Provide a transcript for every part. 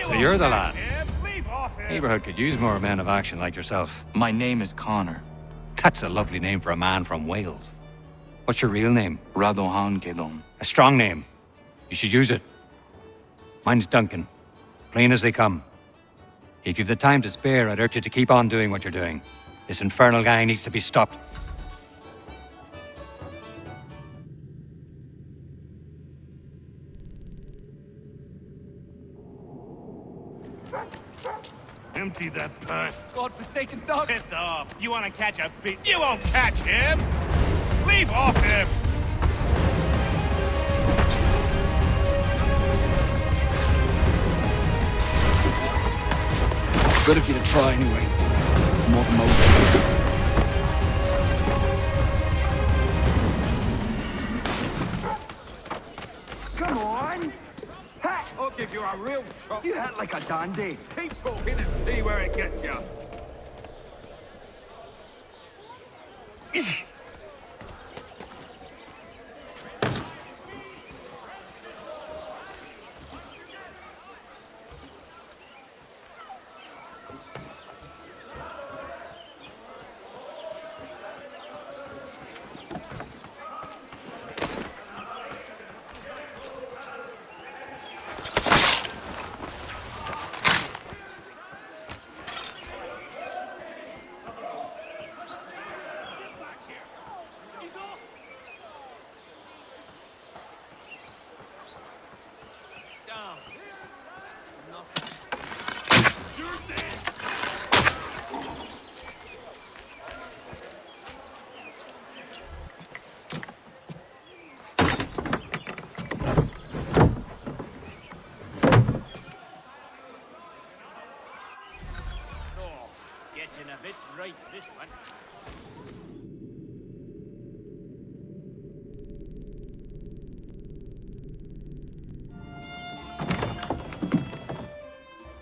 So you're the lad. Neighborhood could use more men of action like yourself. My name is Connor. That's a lovely name for a man from Wales. What's your real name? Radohan Kedon. A strong name. You should use it. Mine's Duncan. Plain as they come. If you've the time to spare, I'd urge you to keep on doing what you're doing. This infernal gang needs to be stopped. Empty that purse. God-forsaken dog! Piss off. You want to catch a beat? You won't catch him! Leave off him! Good of you to try anyway. It's more than most of them. Come on! Ha! I'll give you a real shot. You hit like a dandy. Keep talking and see where it gets you. Getting a bit right, this one.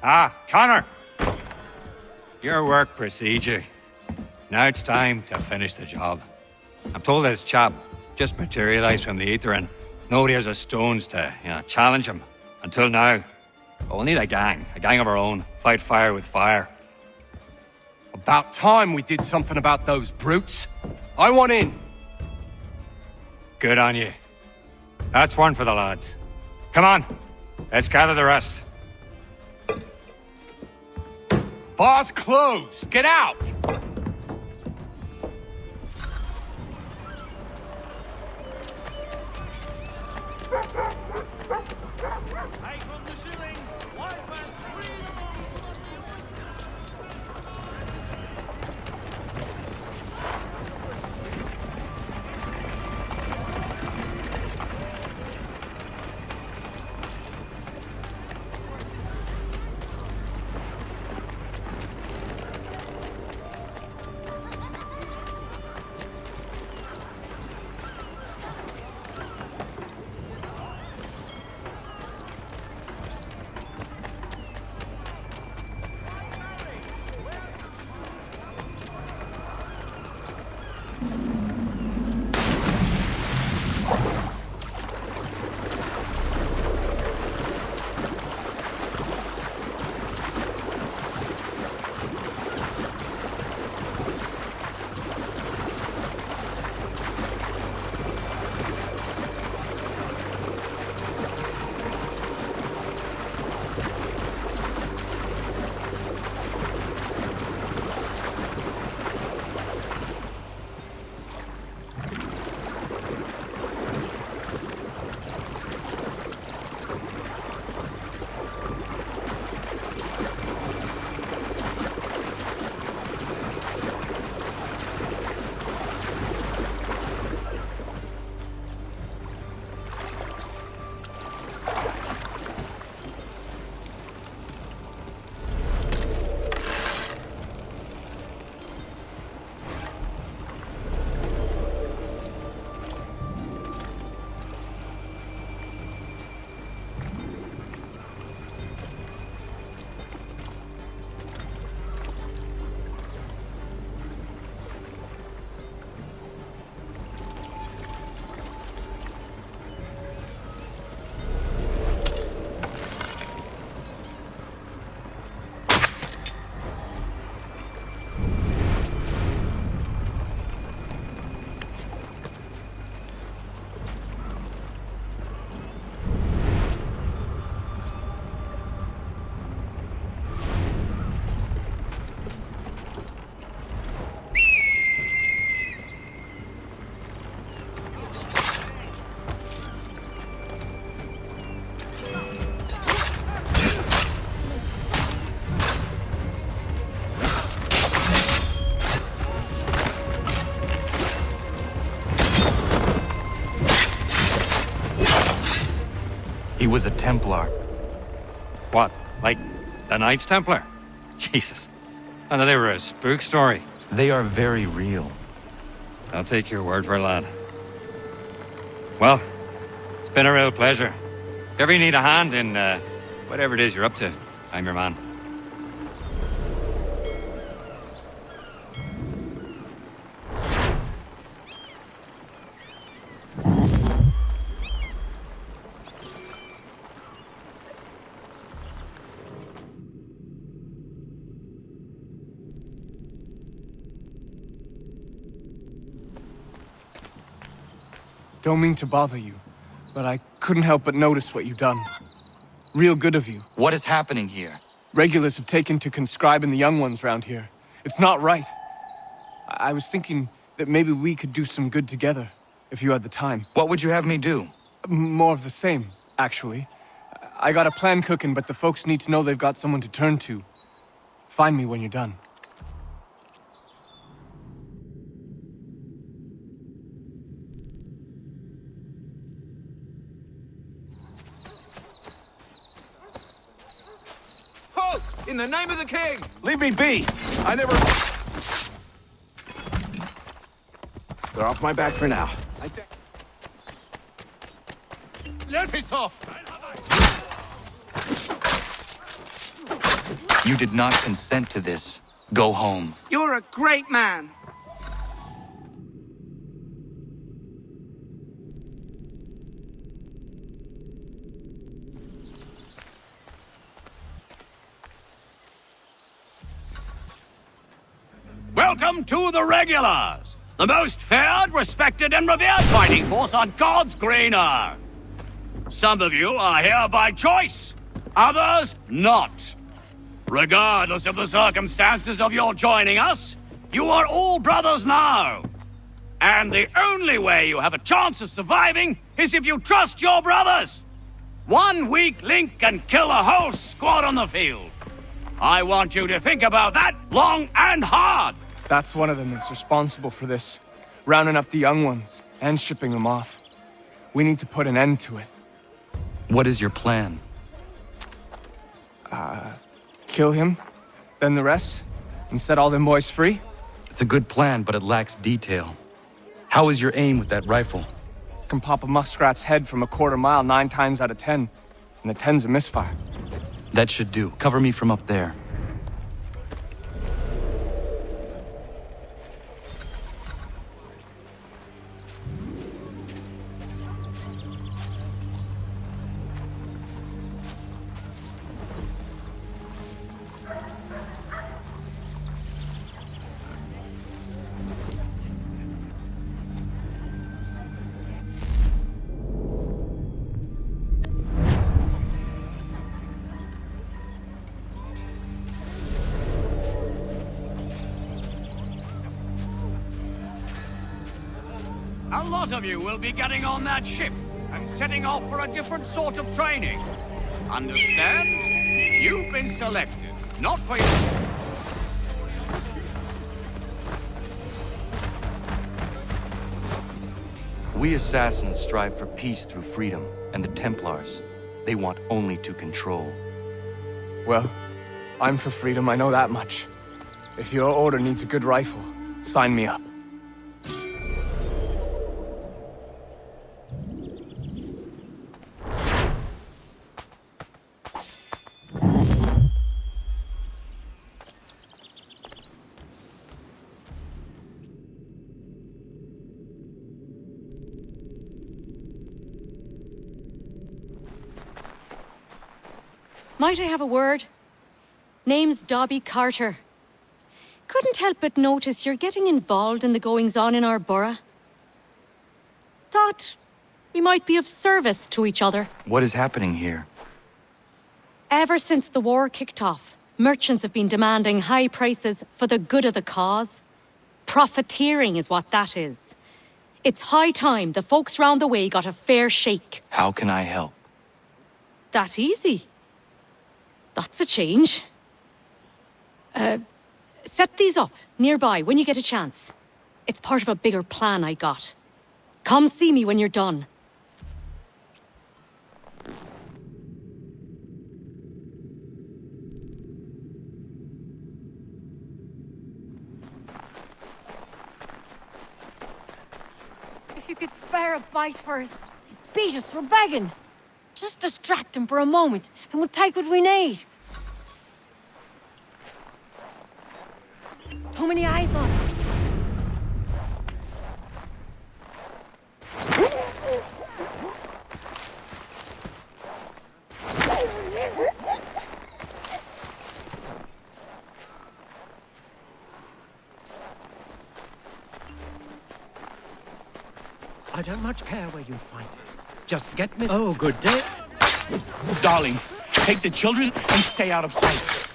Ah, Connor! Your work precedes you. Now it's time to finish the job. I'm told this chap just materialized from the ether and nobody has a stones to, challenge him. Until now. But we'll need a gang of our own. Fight fire with fire. About time we did something about those brutes. I want in. Good on you. That's one for the lads. Come on, let's gather the rest. Bar's closed. Get out! High from the ceiling. Wipe and scream. He was a Templar. What? Like the Knights Templar? Jesus. I thought they were a spook story. They are very real. I'll take your word for it, lad. Well, it's been a real pleasure. If ever you need a hand in whatever it is you're up to, I'm your man. Don't mean to bother you, but I couldn't help but notice what you've done. Real good of you. What is happening here? Regulars have taken to conscribing the young ones round here. It's not right. I was thinking that maybe we could do some good together, if you had the time. What would you have me do? More of the same, actually. I got a plan cooking, but the folks need to know they've got someone to turn to. Find me when you're done. In the name of the king! Leave me be! I never... They're off my back for now. Let me off! You did not consent to this. Go home. You're a great man. Welcome to the Regulars, the most feared, respected, and revered fighting force on God's green earth. Some of you are here by choice, others not. Regardless of the circumstances of your joining us, you are all brothers now. And the only way you have a chance of surviving is if you trust your brothers. One weak link can kill a whole squad on the field. I want you to think about that long and hard. That's one of them that's responsible for this. Rounding up the young ones and shipping them off. We need to put an end to it. What is your plan? Kill him, then the rest, and set all them boys free? It's a good plan, but it lacks detail. How is your aim with that rifle? Can pop a muskrat's head from a quarter mile 9 times out of 10, and the 10's a misfire. That should do. Cover me from up there. A lot of you will be getting on that ship and setting off for a different sort of training. Understand? You've been selected, not for you. We assassins strive for peace through freedom, and the Templars, they want only to control. Well, I'm for freedom, I know that much. If your order needs a good rifle, sign me up. Might I have a word? Name's Dobbie Carter. Couldn't help but notice you're getting involved in the goings-on in our borough. Thought we might be of service to each other. What is happening here? Ever since the war kicked off, merchants have been demanding high prices for the good of the cause. Profiteering is what that is. It's high time the folks round the way got a fair shake. How can I help? That easy. That's a change. Set these up nearby when you get a chance. It's part of a bigger plan I got. Come see me when you're done. if you could spare a bite for us. Beat us for begging. Just distract him for a moment, and we'll take what we need. Too many eyes on him. I don't much care where you find it. Just get me... Oh, good day. Darling, take the children and stay out of sight.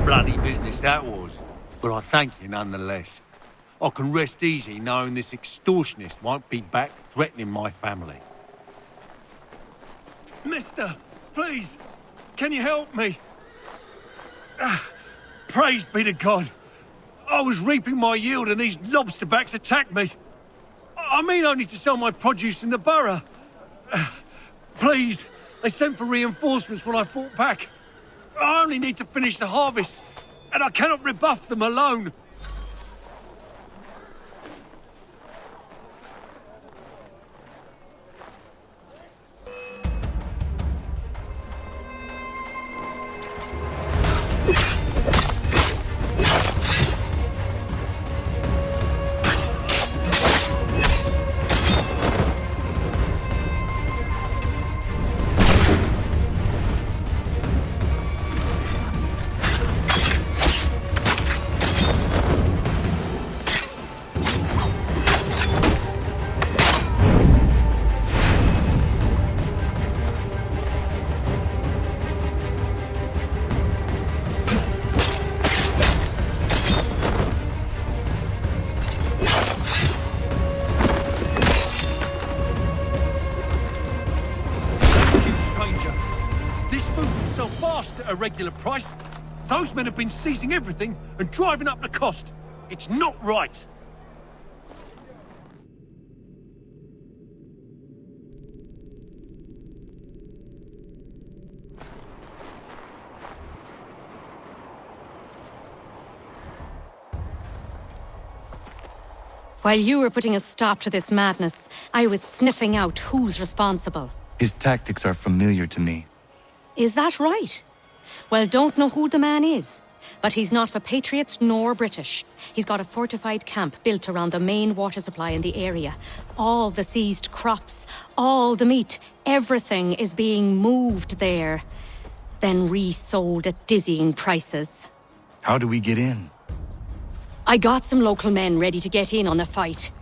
Bloody business that was, but I thank you nonetheless. I can rest easy knowing this extortionist won't be back threatening my family. Mister, please, can you help me? Praise be to God. I was reaping my yield and these lobsterbacks attacked me. I mean only to sell my produce in the borough. Please, they sent for reinforcements when I fought back. I only need to finish the harvest, and I cannot rebuff them alone. A regular price. Those men have been seizing everything and driving up the cost. It's not right. While you were putting a stop to this madness, I was sniffing out who's responsible. His tactics are familiar to me. Is that right? Well, don't know who the man is, but he's not for Patriots nor British. He's got a fortified camp built around the main water supply in the area. All the seized crops, all the meat, everything is being moved there, then resold at dizzying prices. How do we get in? I got some local men ready to get in on the fight.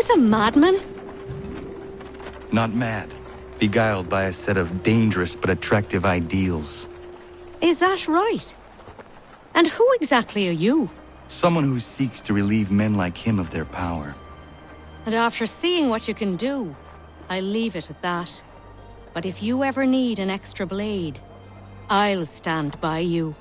this a madman? Not mad. Beguiled by a set of dangerous but attractive ideals. Is that right? And who exactly are you? Someone who seeks to relieve men like him of their power. And after seeing what you can do, I leave it at that. But if you ever need an extra blade, I'll stand by you.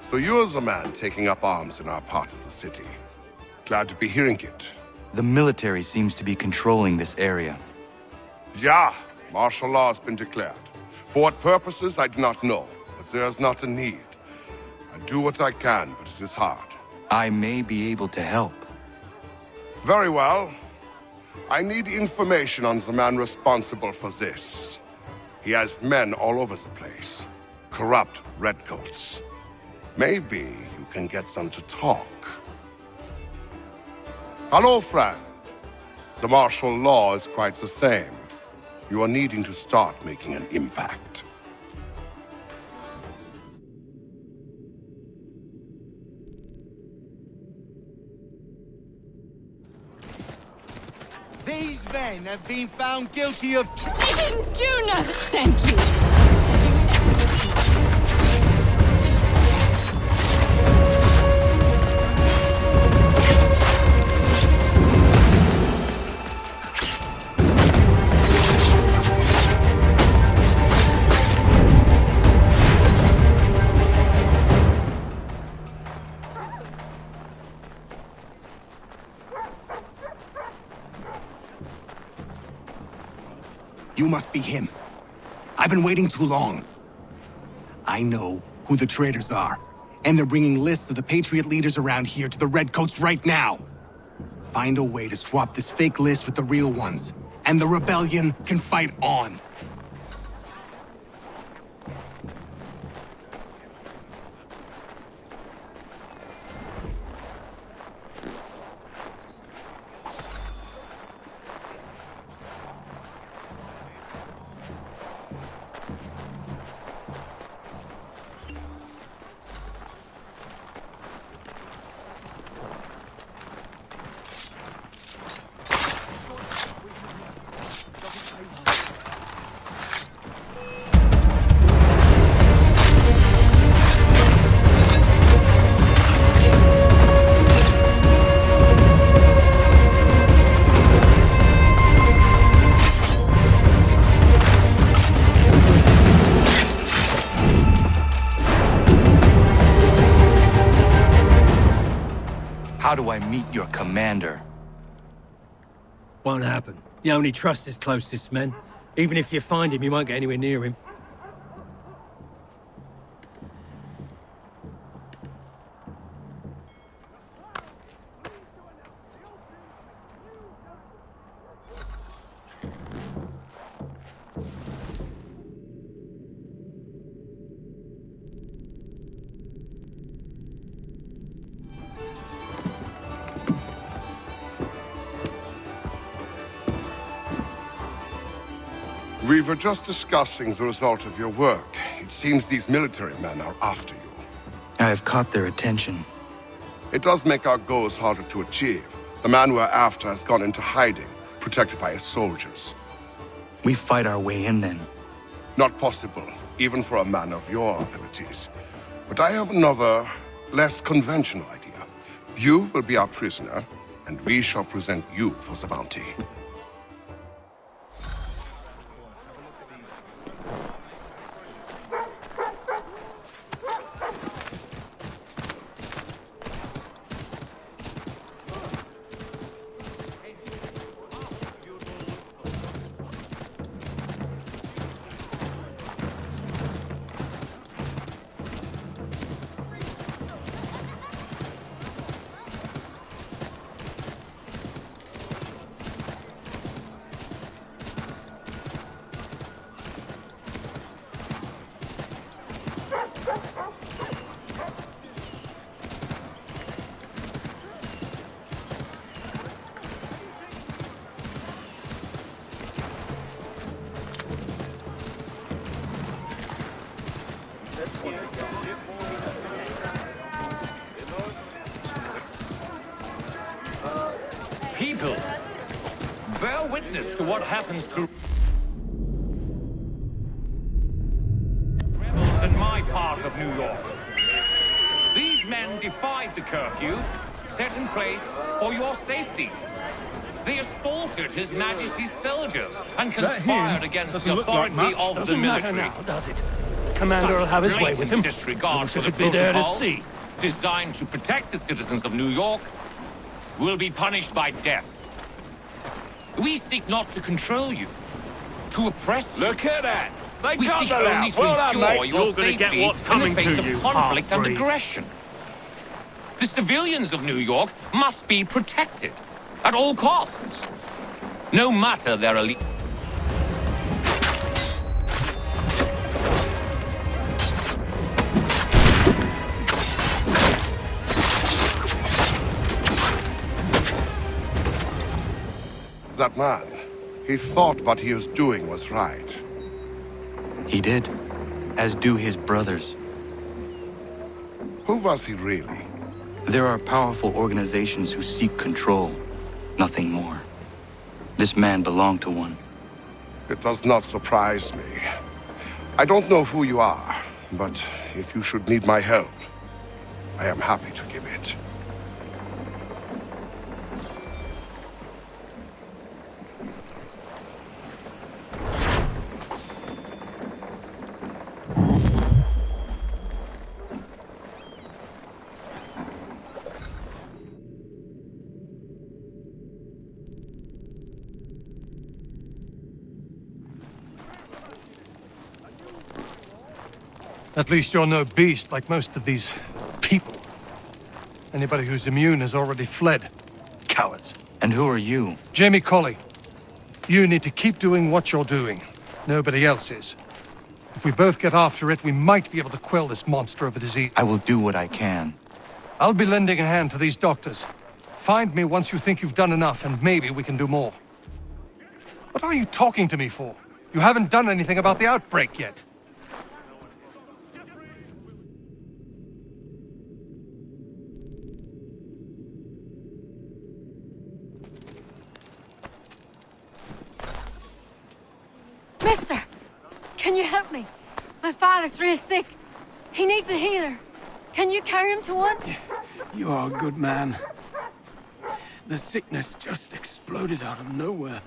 So you're the man taking up arms in our part of the city. Glad to be hearing it. The military seems to be controlling this area. Yeah, martial law has been declared. For what purposes, I do not know, but there is not a need. I do what I can, but it is hard. I may be able to help. Very well. I need information on the man responsible for this. He has men all over the place. Corrupt redcoats. Maybe you can get them to talk. Hello, friend. The martial law is quite the same. You are needing to start making an impact. These men have been found guilty of... I didn't do nothing! Thank you! You must be him. I've been waiting too long. I know who the traitors are, and they're bringing lists of the Patriot leaders around here to the Redcoats right now. Find a way to swap this fake list with the real ones, and the rebellion can fight on. How do I meet your commander? Won't happen. You only trust his closest men. Even if you find him, you won't get anywhere near him. We were just discussing the result of your work. It seems these military men are after you. I have caught their attention. It does make our goals harder to achieve. The man we're after has gone into hiding, protected by his soldiers. We fight our way in then. Not possible, even for a man of your abilities. But I have another, less conventional idea. You will be our prisoner, and we shall present you for the bounty. difficult. Bear witness to what happens to rebels in my part of New York. These men defied the curfew set in place for your safety. They assaulted His Majesty's soldiers and conspired against the authority of the military. Now, does it? The commander will have his way with him. Disregard for the be there to protocol see. designed to protect the citizens of New York will be punished by death. We seek not to control you, to oppress you. Look at that! They We got seek the only laugh. to Well done, ensure mate. your You're gonna get safety what's in coming the face to of you, conflict and half-breed. aggression. The civilians of New York must be protected at all costs, no matter their elite. That man, he thought what he was doing was right. He did, as do his brothers. Who was he really? There are powerful organizations who seek control, nothing more. This man belonged to one. It does not surprise me. I don't know who you are, but if you should need my help, I am happy to give it. At least you're no beast like most of these people. Anybody who's immune has already fled. Cowards. And who are you? Jamie Colley. You need to keep doing what you're doing. Nobody else is. If we both get after it, we might be able to quell this monster of a disease. I will do what I can. I'll be lending a hand to these doctors. Find me once you think you've done enough, and maybe we can do more. What are you talking to me for? You haven't done anything about the outbreak yet. Mister, can you help me? My father's real sick. He needs a healer. Can you carry him to one? You are a good man. The sickness just exploded out of nowhere.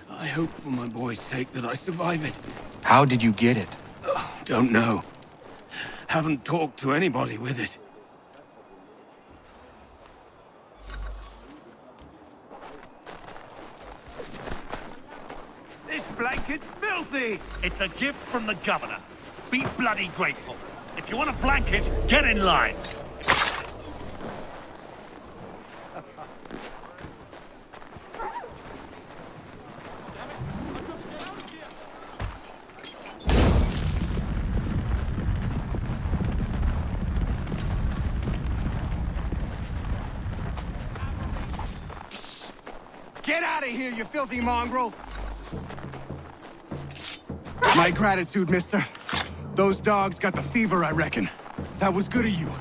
I hope for my boy's sake that I survive it. How did you get it? Don't know. Haven't talked to anybody with it. This blanket's filthy! It's a gift from the governor. Be bloody grateful. If you want a blanket, get in line. Get out of here, you filthy mongrel! My gratitude, mister. Those dogs got the fever, I reckon. That was good of you.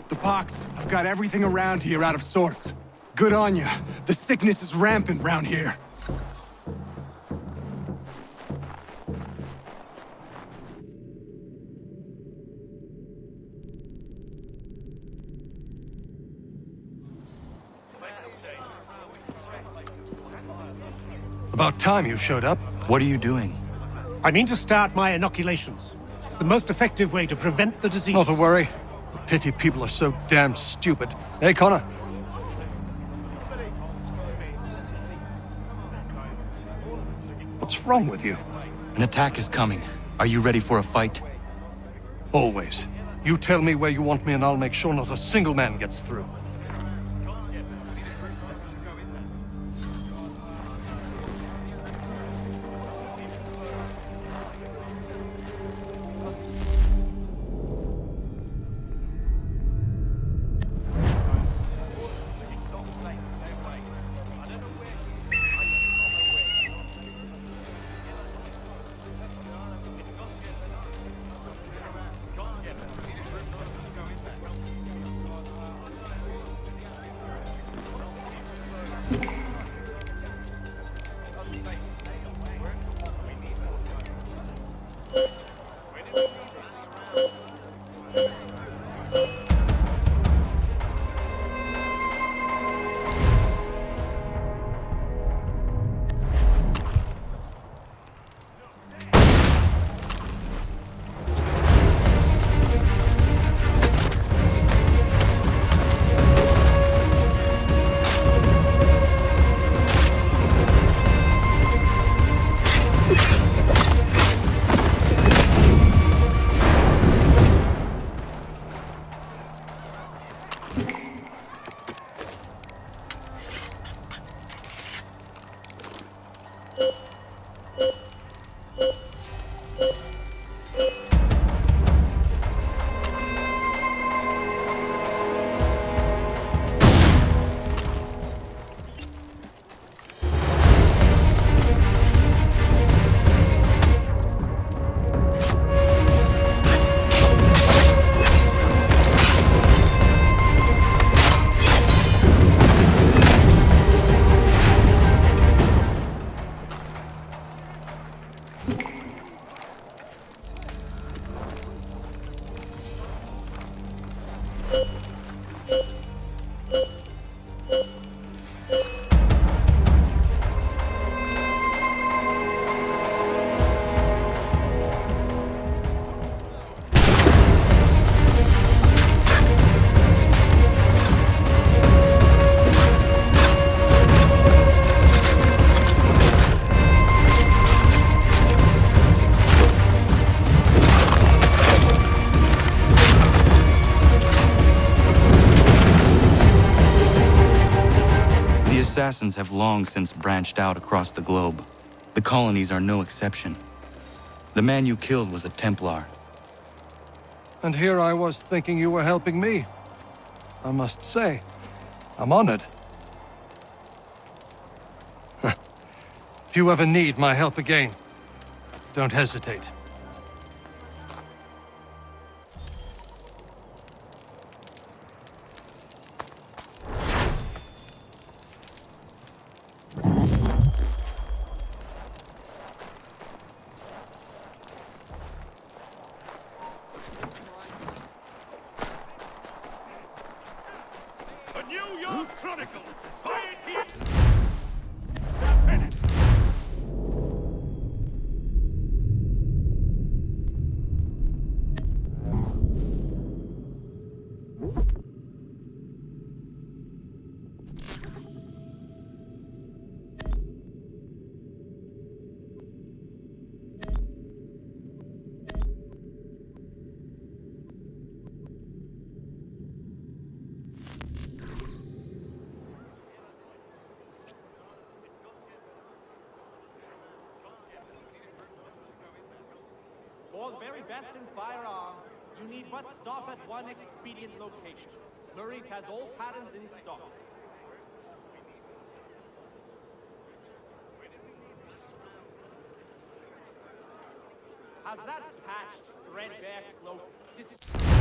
The pox have got everything around here out of sorts. Good on you. The sickness is rampant round here. About time you showed up. What are you doing? I mean to start my inoculations. It's the most effective way to prevent the disease. Not to worry. Pity people are so damn stupid. Hey, Connor. What's wrong with you? An attack is coming. Are you ready for a fight? Always. You tell me where you want me and I'll make sure not a single man gets through. The assassins have long since branched out across the globe. The colonies are no exception. The man you killed was a Templar. And here I was thinking you were helping me. I must say, I'm honored. If you ever need my help again, don't hesitate. For the very best in firearms, you need but stop at one expedient location. Murray's has all patterns in stock. Has that patched, threadbare cloak